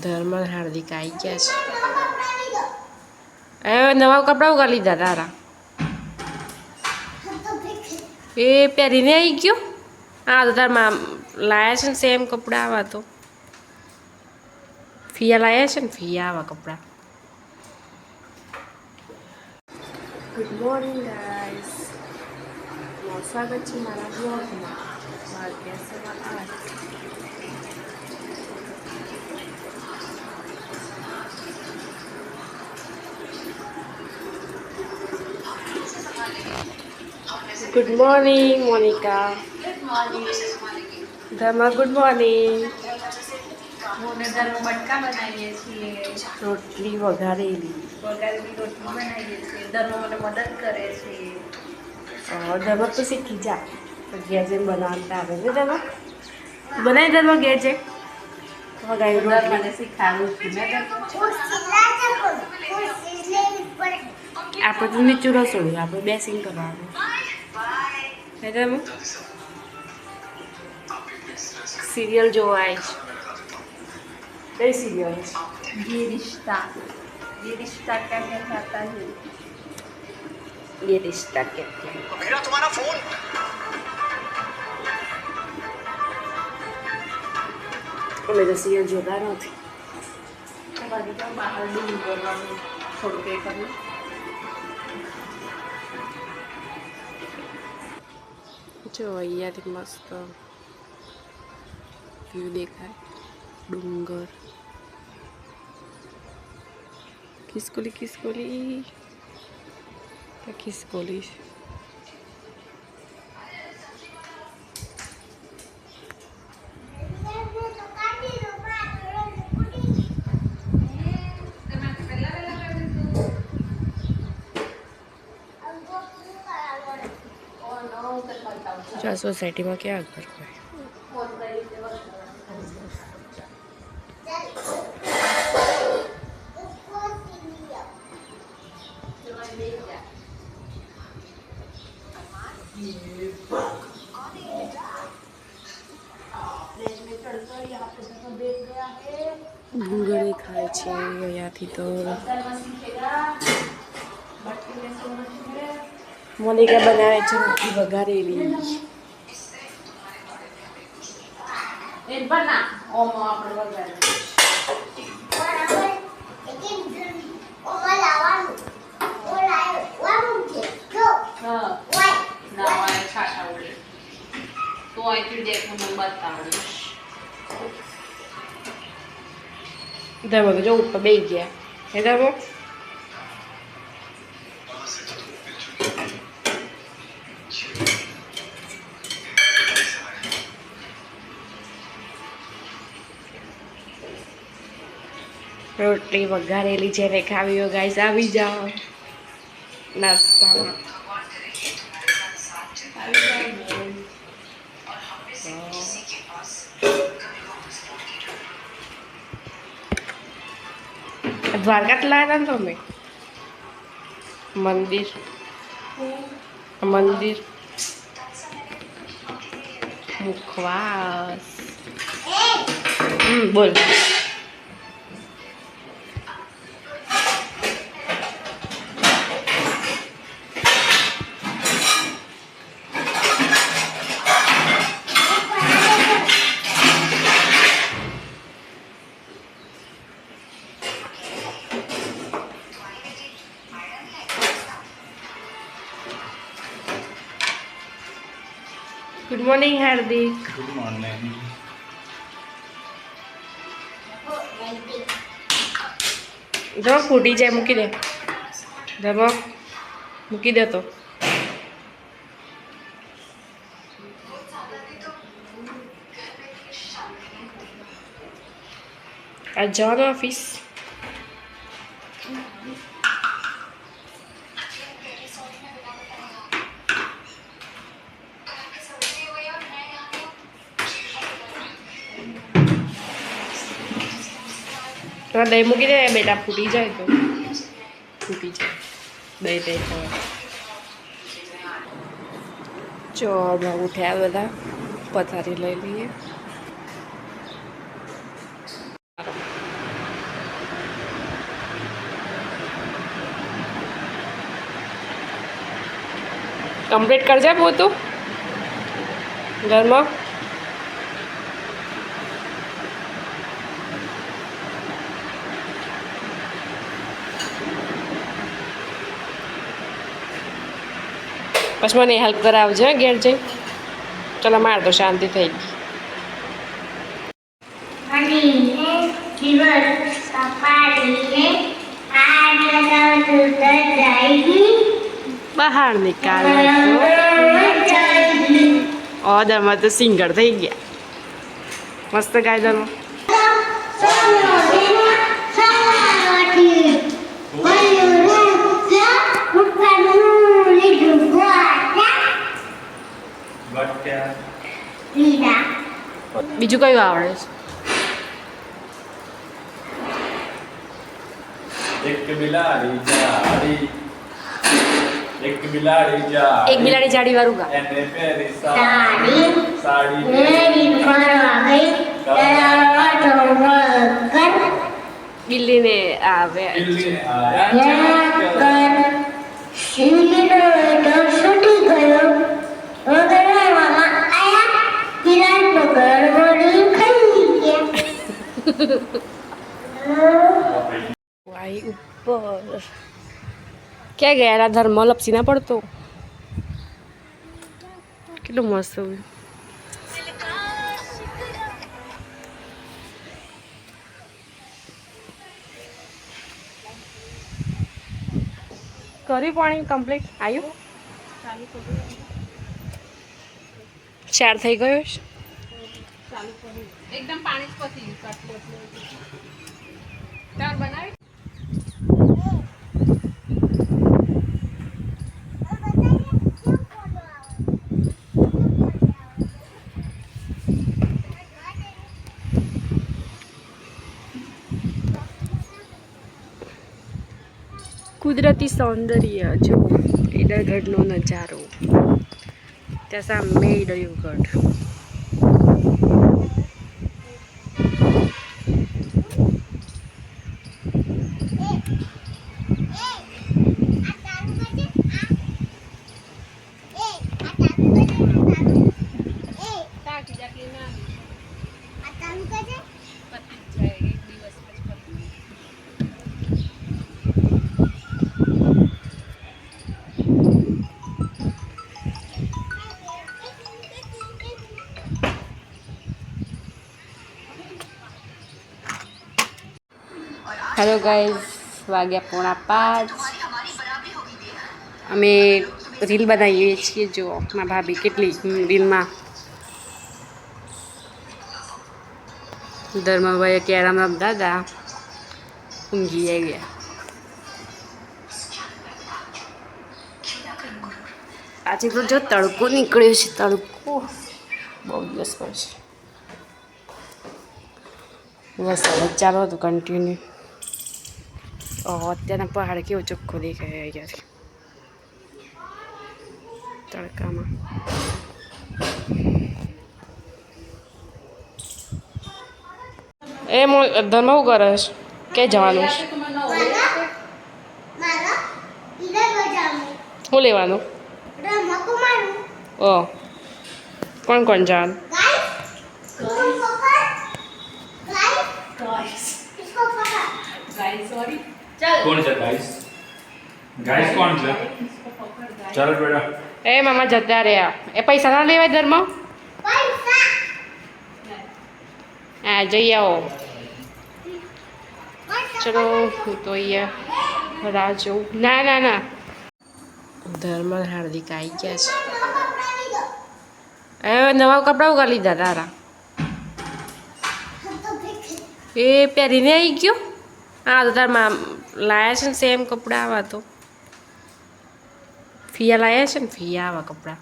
ધર્મ હાર્દિક આવી ગયા છે. એ નવા કપડા ઉગા લીધા તારા એ પહેરીને આવી ગયો. હા તો તારમાં લાયા છે ને સેમ કપડાં આવા તો ફિયા લાયા છે ને ફિયા આવા કપડાં. ગુડ મોર્નિંગ ગાઈસ, સ્વાગત છે મારા બ્લોગમાં. વાગ્યા સવા 8. Good morning Monika. Good morning. Dharma good morning. હું ધર્મ બટકા બનાવીએ છીએ. રોટલી વઘારેલી. વઘારેલી રોટલી બનાવીએ છીએ. ધર્મ મને મદદ કરે છે. ધર્મ તો શીખી જા. ઘેર જઈને બનાવતા આવે ને ધર્મ. બનાવી ધર્મ ઘેર છે વઘારેલી રોટલી. મને શીખાડું છું ને આપણે તો નીચું રસોડું, આપણે બેસિંગ કરવાનું. હે ધર્મ સિરિયલ જોવા આવી છે. કઈ સિરિયલ છે? ये रिश्ता क्या कहलाता है. ये रिश्ता कहते हैं. मेरा तुम्हारा फोन. અમે તો સિરિયલ જોતા નથી. તમારી તો બહાર ડુંગરવાનું થોડું કંઈ કર્યું. જો અહીંયાથી મસ્ત વ્યૂ દેખાય. ડુંગર, ખિસકોલી ખિસકોલી ખિસકોલી. જો આ સોસાયટીમાં ક્યાં ઘર હોય. ડુંગર દેખાય છે અહીંયાથી તો. મોનિકા બનાવે છે રોટલી વઘારેલી. એ બના ઓમો આપણે વઘારે. હા ના છાટા ઉડે તો અહીંથી દેખ હું બતાવીશ. ધર્મ તો જો ઉપર બેસી ગયા. હે ધર્મ રોટલી વઘારેલી જેને ખાવી હોય ગાઈસ આવી જાઓ નાસ્તામાં. દ્વારકા લાયા હતા ને તમે મંદિર મંદિર મુખવાસ. બોલ. Good morning Hardik. Good morning. ધમક ફૂટી જાય મૂકી દે. ધમક મૂકી દે તો. આજ જવાનું ઓફિસ. તો દહીં મૂકી દે બેટા, ફૂટી જાય તો ફૂટી જાય દહીં દહીં ખાવા. જો હમણાં ઉઠ્યા બધા, પથારી લઈ લઈએ. કમ્પ્લીટ કરજે પોતું ઘરમાં. પછી મને હેલ્પ કરાવજો ઘેર જઈ. ચલો માર તો શાંતિ થઈ ગઈ. બહાર નીકાળો ઓદરમાં તો સિંગર થઈ ગયા. મસ્ત ગાય દો. બીજું કયું આવડે છે? એક બિલાડી જાડી વાળું ગા. એને પહેરી સાડી બિલ્લીને આવે બિલ્લીને આયા વાઈ ઉપર ક્યાં ગયા એના ધર્મ લપસી ના પડતો. કેટલું મસ્ત હોય. કરી પાણી કમ્પ્લીટ આવ્યું. 4 થઈ ગયો છે. એકદમ પાણી જ પતી ગયું. તાર બનાવી કુદરતી સૌંદર્ય જો ઈડરગઢનો નજારો. ત્યાં સામે ઈડરગઢ. હેલો ગાઈઝ, વાગ્યા 4:45. અમે રીલ બનાવીએ છીએ. જો મારા ભાભી કેટલી રીલમાં. ધર્મભાઈ કેરમ રમતા હતા, ઊંઘી ગયા. આજે તો જો તડકો નીકળ્યો છે. તડકો બહુ દિવસ પછી વરસાદ ચાલુ હતું કન્ટિન્યુ. અત્યારના પહાડ કેવો ચોખ્ખો દેખાય અહીંયાથી તડકામાં. એ ધર્મ શું કરે છે? ક્યાં જવાનું છે? શું લેવાનું? ઓ કોણ કોણ જવાનું? કોણ છે ગાઈસ? ગાઈસ કોણ છે? ચાલો બેટા. એ મામા જતા રહ્યા. એ પૈસા ના લેવાય ધર્મ? હા જઈ આવો. ચલો હું તો અહીંયા રાહ જોઉં. ના ના ના, ધર્મ હાર્દિક આવી ગયા છે. એ નવા કપડાં ઉગા લીધા તારા? એ પહેરીને આવી ગયો. હા તો તારમાં લાયા છે ને સેમ કપડાં. આવા તો ફિયા લાયા છે ને, ફિયા આવા કપડાં.